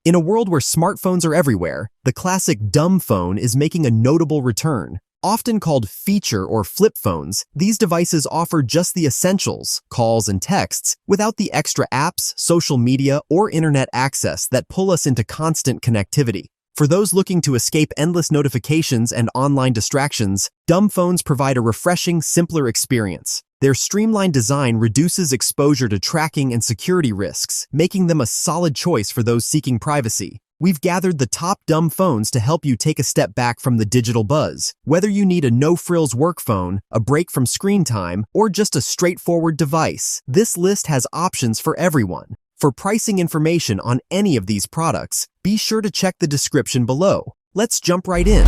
In a world where smartphones are everywhere, the classic dumb phone is making a notable return. Often called feature or flip phones, these devices offer just the essentials, calls and texts, without the extra apps, social media, or internet access that pull us into constant connectivity. For those looking to escape endless notifications and online distractions, dumb phones provide a refreshing, simpler experience. Their streamlined design reduces exposure to tracking and security risks, making them a solid choice for those seeking privacy. We've gathered the top dumb phones to help you take a step back from the digital buzz. Whether you need a no-frills work phone, a break from screen time, or just a straightforward device, this list has options for everyone. For pricing information on any of these products, be sure to check the description below. Let's jump right in.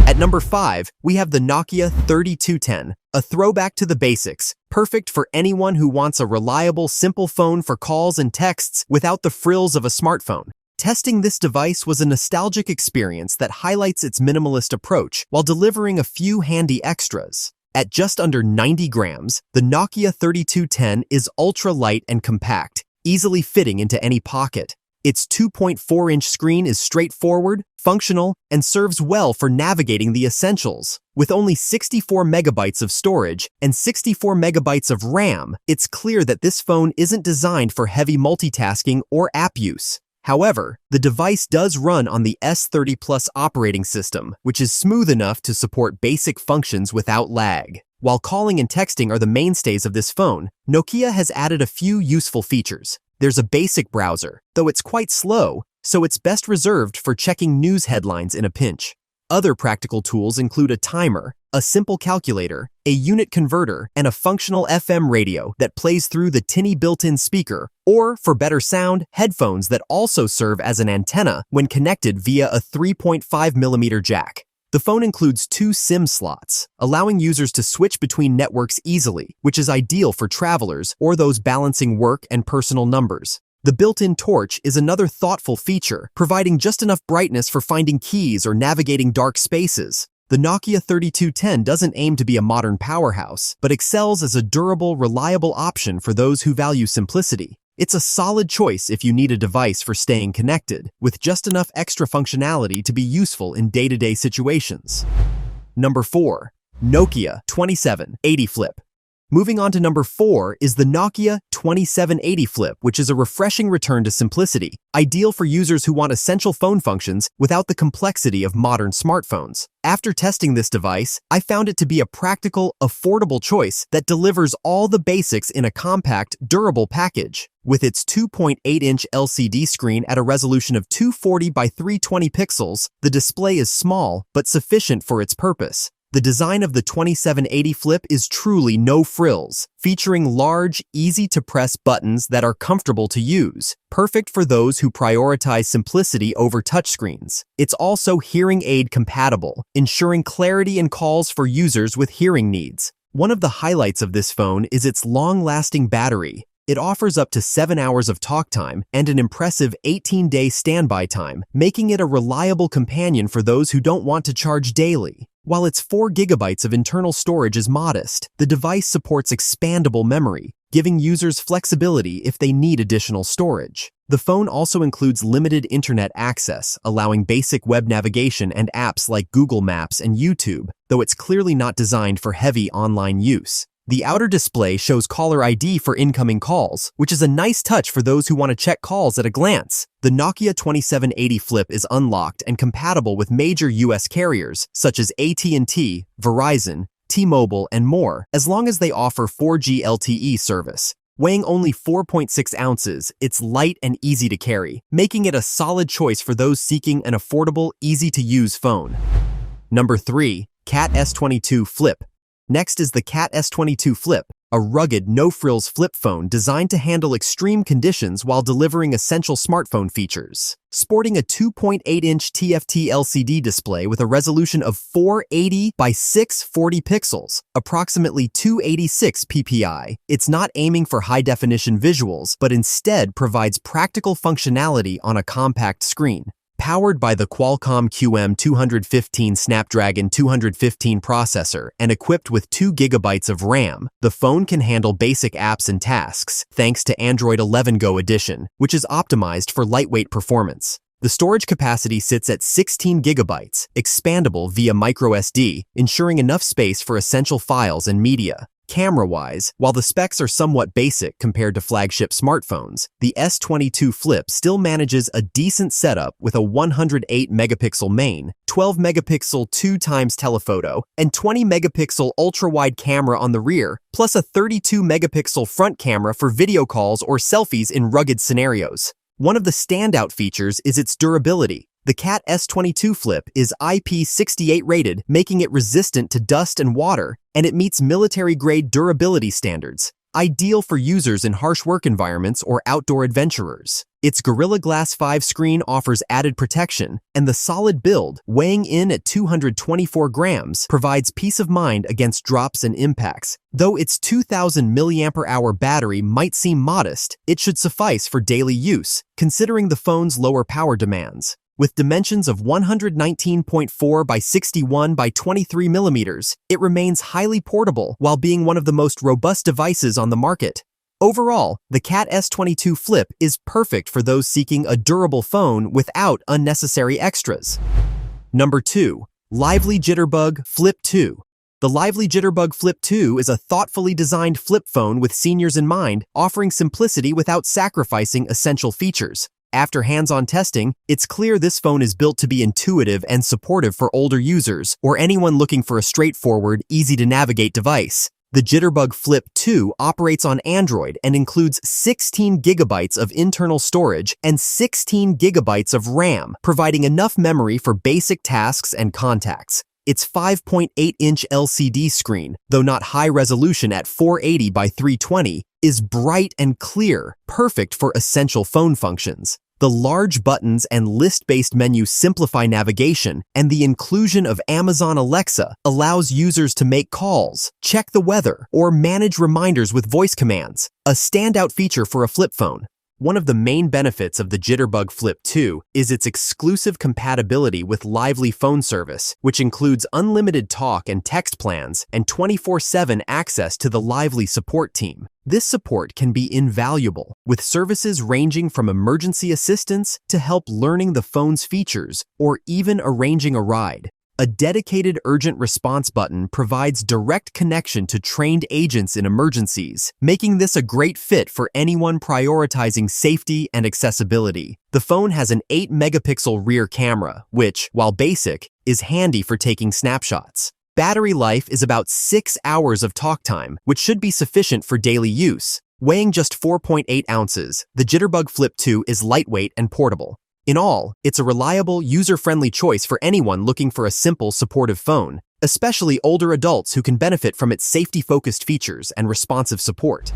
At number 5, we have the Nokia 3210, a throwback to the basics, perfect for anyone who wants a reliable, simple phone for calls and texts without the frills of a smartphone. Testing this device was a nostalgic experience that highlights its minimalist approach while delivering a few handy extras. At just under 90 grams, the Nokia 3210 is ultra-light and compact, easily fitting into any pocket. Its 2.4-inch screen is straightforward, functional, and serves well for navigating the essentials. With only 64 megabytes of storage and 64 megabytes of RAM, it's clear that this phone isn't designed for heavy multitasking or app use. However, the device does run on the S30 Plus operating system, which is smooth enough to support basic functions without lag. While calling and texting are the mainstays of this phone, Nokia has added a few useful features. There's a basic browser, though it's quite slow, so it's best reserved for checking news headlines in a pinch. Other practical tools include a timer, a simple calculator, a unit converter, and a functional FM radio that plays through the tinny built-in speaker, or, for better sound, headphones that also serve as an antenna when connected via a 3.5mm jack. The phone includes 2 SIM slots, allowing users to switch between networks easily, which is ideal for travelers or those balancing work and personal numbers. The built-in torch is another thoughtful feature, providing just enough brightness for finding keys or navigating dark spaces. The Nokia 3210 doesn't aim to be a modern powerhouse, but excels as a durable, reliable option for those who value simplicity. It's a solid choice if you need a device for staying connected, with just enough extra functionality to be useful in day-to-day situations. Number 4. Nokia 2780 Flip. Moving on to number 4 is the Nokia 2780 Flip, which is a refreshing return to simplicity, ideal for users who want essential phone functions without the complexity of modern smartphones. After testing this device, I found it to be a practical, affordable choice that delivers all the basics in a compact, durable package. With its 2.8-inch LCD screen at a resolution of 240 by 320 pixels, the display is small but sufficient for its purpose. The design of the 2780 Flip is truly no frills, featuring large, easy-to-press buttons that are comfortable to use, perfect for those who prioritize simplicity over touchscreens. It's also hearing aid compatible, ensuring clarity in calls for users with hearing needs. One of the highlights of this phone is its long-lasting battery. It offers up to 7 hours of talk time and an impressive 18-day standby time, making it a reliable companion for those who don't want to charge daily. While its 4 gigabytes of internal storage is modest, the device supports expandable memory, giving users flexibility if they need additional storage. The phone also includes limited internet access, allowing basic web navigation and apps like Google Maps and YouTube, though it's clearly not designed for heavy online use. The outer display shows caller ID for incoming calls, which is a nice touch for those who want to check calls at a glance. The Nokia 2780 Flip is unlocked and compatible with major US carriers such as AT&T, Verizon, T-Mobile, and more, as long as they offer 4G LTE service. Weighing only 4.6 ounces, it's light and easy to carry, making it a solid choice for those seeking an affordable, easy-to-use phone. Number 3. Cat S22 Flip. Next is the Cat S22 Flip, a rugged, no-frills flip phone designed to handle extreme conditions while delivering essential smartphone features. Sporting a 2.8-inch TFT LCD display with a resolution of 480 by 640 pixels, approximately 286 ppi, it's not aiming for high-definition visuals, but instead provides practical functionality on a compact screen. Powered by the Qualcomm QM215 Snapdragon 215 processor and equipped with 2 GB of RAM, the phone can handle basic apps and tasks thanks to Android 11 Go Edition, which is optimized for lightweight performance. The storage capacity sits at 16 GB, expandable via microSD, ensuring enough space for essential files and media. Camera-wise, while the specs are somewhat basic compared to flagship smartphones, the S22 Flip still manages a decent setup with a 108-megapixel main, 12-megapixel 2x telephoto, and 20-megapixel ultra-wide camera on the rear, plus a 32-megapixel front camera for video calls or selfies in rugged scenarios. One of the standout features is its durability. The Cat S22 Flip is IP68 rated, making it resistant to dust and water, and it meets military-grade durability standards, ideal for users in harsh work environments or outdoor adventurers. Its Gorilla Glass 5 screen offers added protection, and the solid build, weighing in at 224 grams, provides peace of mind against drops and impacts. Though its 2,000 mAh battery might seem modest, it should suffice for daily use, considering the phone's lower power demands. With dimensions of 119.4 by 61 by 23 millimeters, it remains highly portable while being one of the most robust devices on the market. Overall, the Cat S22 Flip is perfect for those seeking a durable phone without unnecessary extras. Number 2. Lively Jitterbug Flip 2. The Lively Jitterbug Flip 2 is a thoughtfully designed flip phone with seniors in mind, offering simplicity without sacrificing essential features. After hands-on testing, it's clear this phone is built to be intuitive and supportive for older users or anyone looking for a straightforward, easy-to-navigate device. The Jitterbug Flip 2 operates on Android and includes 16 GB of internal storage and 16 GB of RAM, providing enough memory for basic tasks and contacts. Its 5.8-inch LCD screen, though not high resolution at 480 by 320, is bright and clear, perfect for essential phone functions. The large buttons and list-based menu simplify navigation, and the inclusion of Amazon Alexa allows users to make calls, check the weather, or manage reminders with voice commands, a standout feature for a flip phone. One of the main benefits of the Jitterbug Flip 2 is its exclusive compatibility with Lively phone service, which includes unlimited talk and text plans and 24/7 access to the Lively support team. This support can be invaluable, with services ranging from emergency assistance to help learning the phone's features or even arranging a ride. A dedicated urgent response button provides direct connection to trained agents in emergencies, making this a great fit for anyone prioritizing safety and accessibility. The phone has an 8-megapixel rear camera, which, while basic, is handy for taking snapshots. Battery life is about 6 hours of talk time, which should be sufficient for daily use. Weighing just 4.8 ounces, the Jitterbug Flip 2 is lightweight and portable. In all, it's a reliable, user-friendly choice for anyone looking for a simple, supportive phone, especially older adults who can benefit from its safety-focused features and responsive support.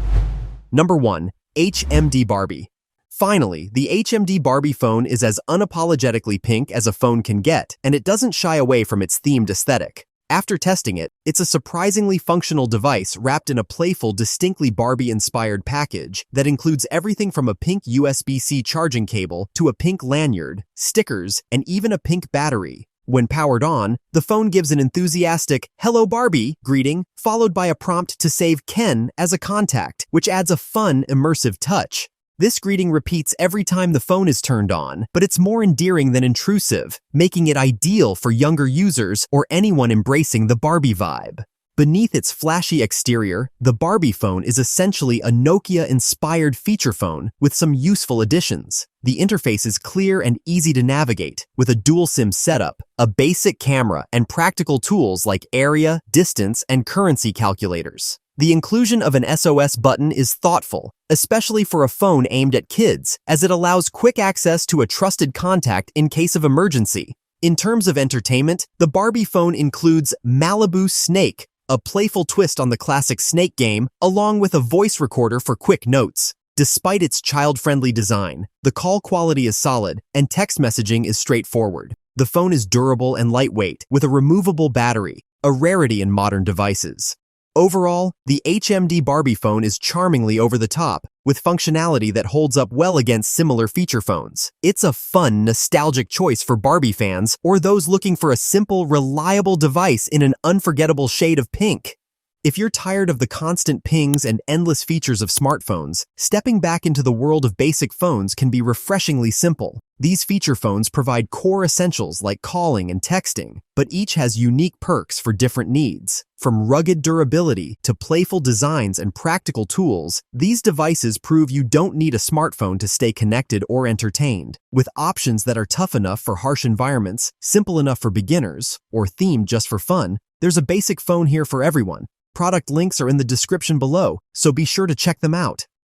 Number 1. HMD Barbie. Finally, the HMD Barbie phone is as unapologetically pink as a phone can get, and it doesn't shy away from its themed aesthetic. After testing it, it's a surprisingly functional device wrapped in a playful, distinctly Barbie-inspired package that includes everything from a pink USB-C charging cable to a pink lanyard, stickers, and even a pink battery. When powered on, the phone gives an enthusiastic "Hello Barbie" greeting, followed by a prompt to save Ken as a contact, which adds a fun, immersive touch. This greeting repeats every time the phone is turned on, but it's more endearing than intrusive, making it ideal for younger users or anyone embracing the Barbie vibe. Beneath its flashy exterior, the Barbie phone is essentially a Nokia-inspired feature phone with some useful additions. The interface is clear and easy to navigate, with a dual SIM setup, a basic camera, and practical tools like area, distance, and currency calculators. The inclusion of an SOS button is thoughtful, especially for a phone aimed at kids, as it allows quick access to a trusted contact in case of emergency. In terms of entertainment, the Barbie phone includes Malibu Snake, a playful twist on the classic Snake game, along with a voice recorder for quick notes. Despite its child-friendly design, the call quality is solid, and text messaging is straightforward. The phone is durable and lightweight, with a removable battery, a rarity in modern devices. Overall, the HMD Barbie phone is charmingly over the top, with functionality that holds up well against similar feature phones. It's a fun, nostalgic choice for Barbie fans or those looking for a simple, reliable device in an unforgettable shade of pink. If you're tired of the constant pings and endless features of smartphones, stepping back into the world of basic phones can be refreshingly simple. These feature phones provide core essentials like calling and texting, but each has unique perks for different needs. From rugged durability to playful designs and practical tools, these devices prove you don't need a smartphone to stay connected or entertained. With options that are tough enough for harsh environments, simple enough for beginners, or themed just for fun, there's a basic phone here for everyone. Product links are in the description below, so be sure to check them out.